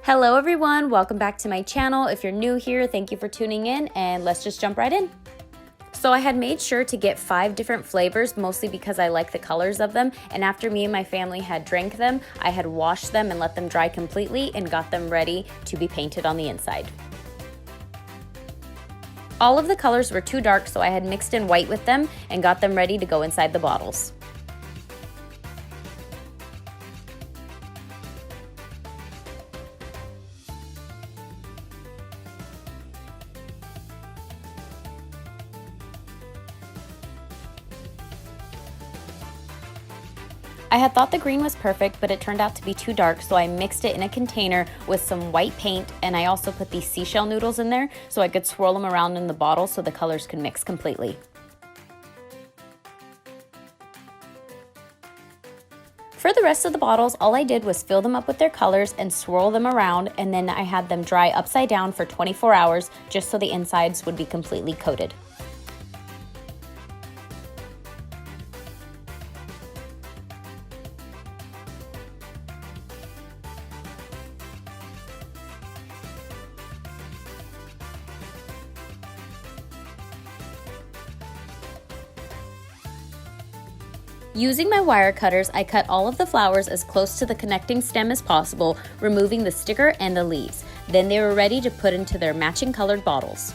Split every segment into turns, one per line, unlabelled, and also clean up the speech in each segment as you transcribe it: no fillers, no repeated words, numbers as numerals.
Hello everyone, welcome back to my channel. If you're new here, thank you for tuning in and let's just jump right in. So I had made sure to get 5 different flavors, mostly because I like the colors of them, and after me and my family had drank them, I had washed them and let them dry completely and got them ready to be painted on the inside. All of the colors were too dark, so I had mixed in white with them and got them ready to go inside the bottles. I had thought the green was perfect, but it turned out to be too dark, so I mixed it in a container with some white paint, and I also put these seashell noodles in there so I could swirl them around in the bottle so the colors could mix completely. For the rest of the bottles, all I did was fill them up with their colors and swirl them around, and then I had them dry upside down for 24 hours just so the insides would be completely coated. Using my wire cutters, I cut all of the flowers as close to the connecting stem as possible, removing the sticker and the leaves. Then they were ready to put into their matching colored bottles.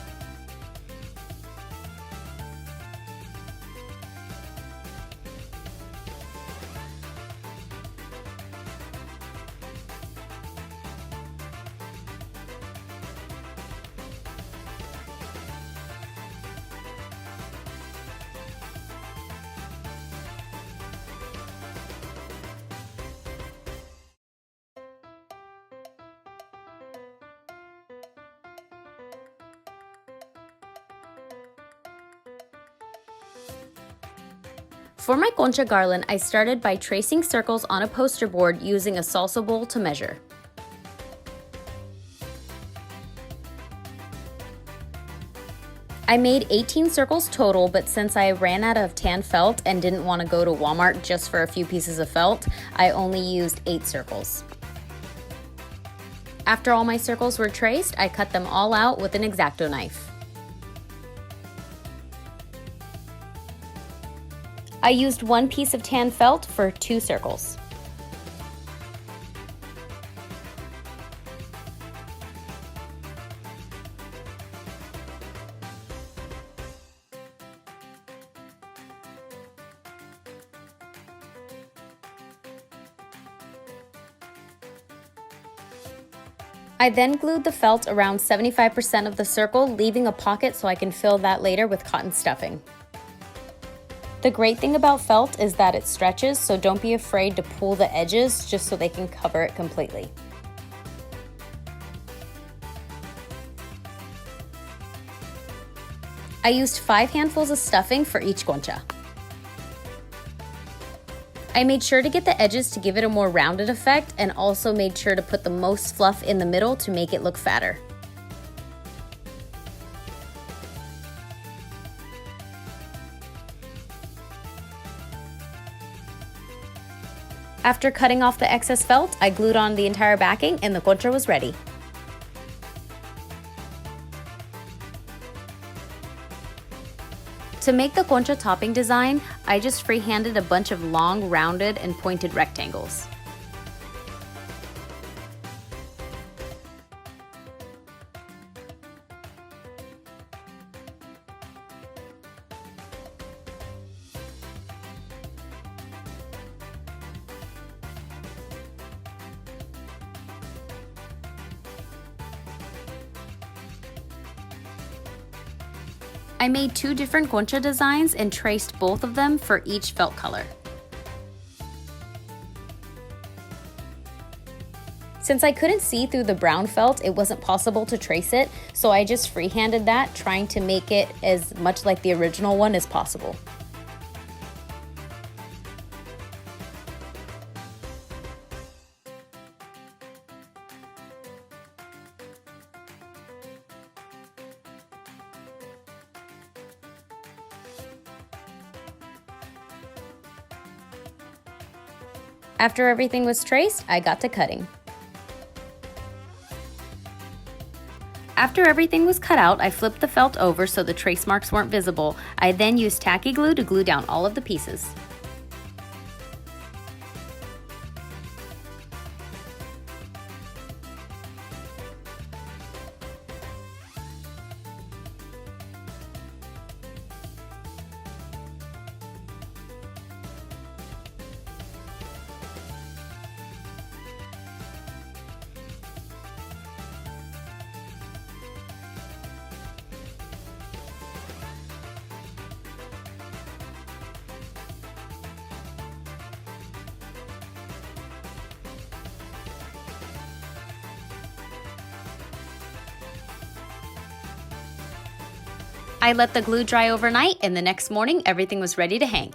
For my Concha garland, I started by tracing circles on a poster board using a salsa bowl to measure. I made 18 circles total, but since I ran out of tan felt and didn't want to go to Walmart just for a few pieces of felt, I only used 8 circles. After all my circles were traced, I cut them all out with an X-Acto knife. I used 1 piece of tan felt for 2 circles. I then glued the felt around 75% of the circle, leaving a pocket so I can fill that later with cotton stuffing. The great thing about felt is that it stretches, so don't be afraid to pull the edges just so they can cover it completely. I used 5 handfuls of stuffing for each concha. I made sure to get the edges to give it a more rounded effect, and also made sure to put the most fluff in the middle to make it look fatter. After cutting off the excess felt, I glued on the entire backing and the concha was ready. To make the concha topping design, I just freehanded a bunch of long, rounded, and pointed rectangles. I made 2 different concha designs and traced both of them for each felt color. Since I couldn't see through the brown felt, it wasn't possible to trace it, so I just freehanded that, trying to make it as much like the original one as possible. After everything was traced, I got to cutting. After everything was cut out, I flipped the felt over so the trace marks weren't visible. I then used tacky glue to glue down all of the pieces. I let the glue dry overnight, and the next morning everything was ready to hang.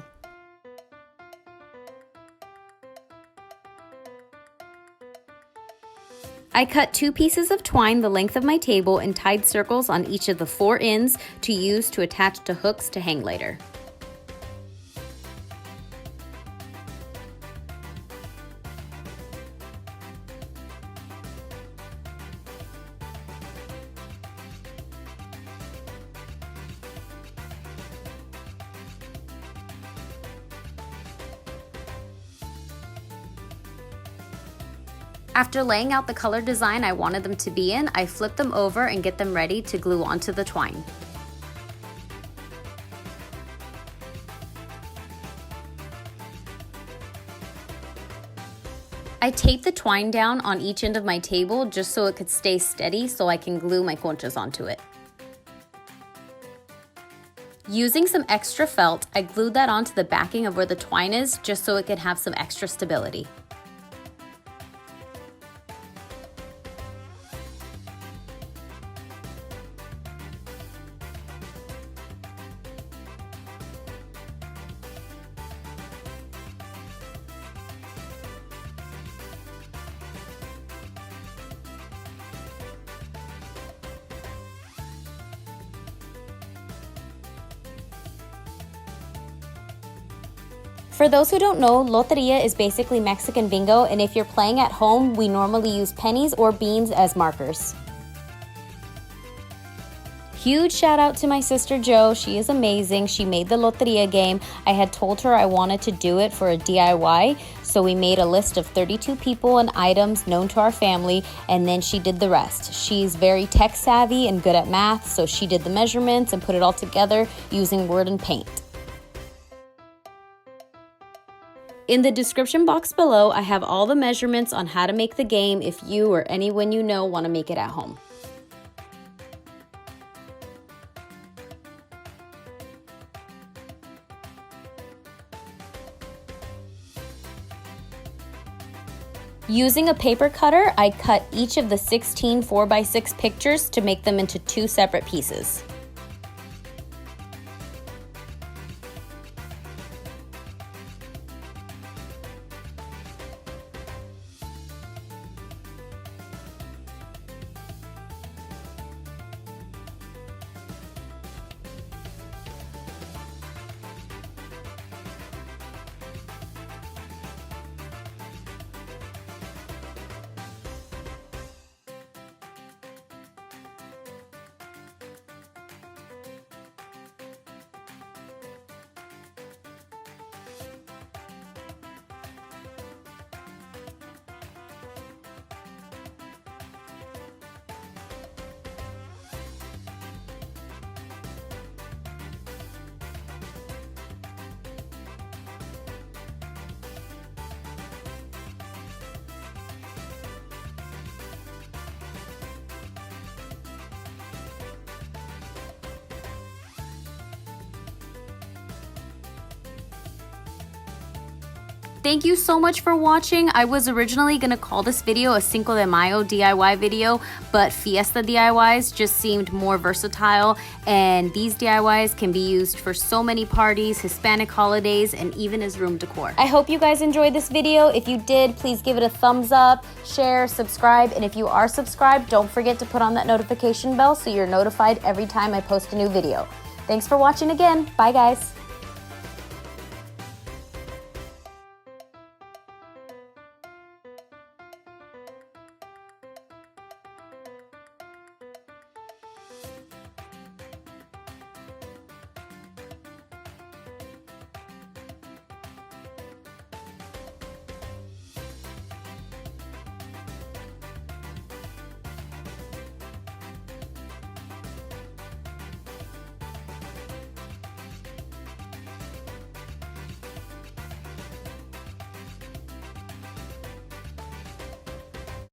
I cut 2 pieces of twine the length of my table and tied circles on each of the 4 ends to use to attach to hooks to hang later. After laying out the color design I wanted them to be in, I flip them over and get them ready to glue onto the twine. I taped the twine down on each end of my table just so it could stay steady so I can glue my conchas onto it. Using some extra felt, I glued that onto the backing of where the twine is just so it could have some extra stability. For those who don't know, Loteria is basically Mexican bingo, and if you're playing at home, we normally use pennies or beans as markers. Huge shout out to my sister Jo, she is amazing. She made the Loteria game. I had told her I wanted to do it for a DIY, so we made a list of 32 people and items known to our family, and then she did the rest. She's very tech savvy and good at math, so she did the measurements and put it all together using Word and Paint. In the description box below, I have all the measurements on how to make the game if you or anyone you know want to make it at home. Using a paper cutter, I cut each of the 16 4x6 pictures to make them into 2 separate pieces. Thank you so much for watching. I was originally going to call this video a Cinco de Mayo DIY video, but Fiesta DIYs just seemed more versatile, and these DIYs can be used for so many parties, Hispanic holidays, and even as room decor. I hope you guys enjoyed this video. If you did, please give it a thumbs up, share, subscribe, and if you are subscribed, don't forget to put on that notification bell so you're notified every time I post a new video. Thanks for watching again. Bye guys.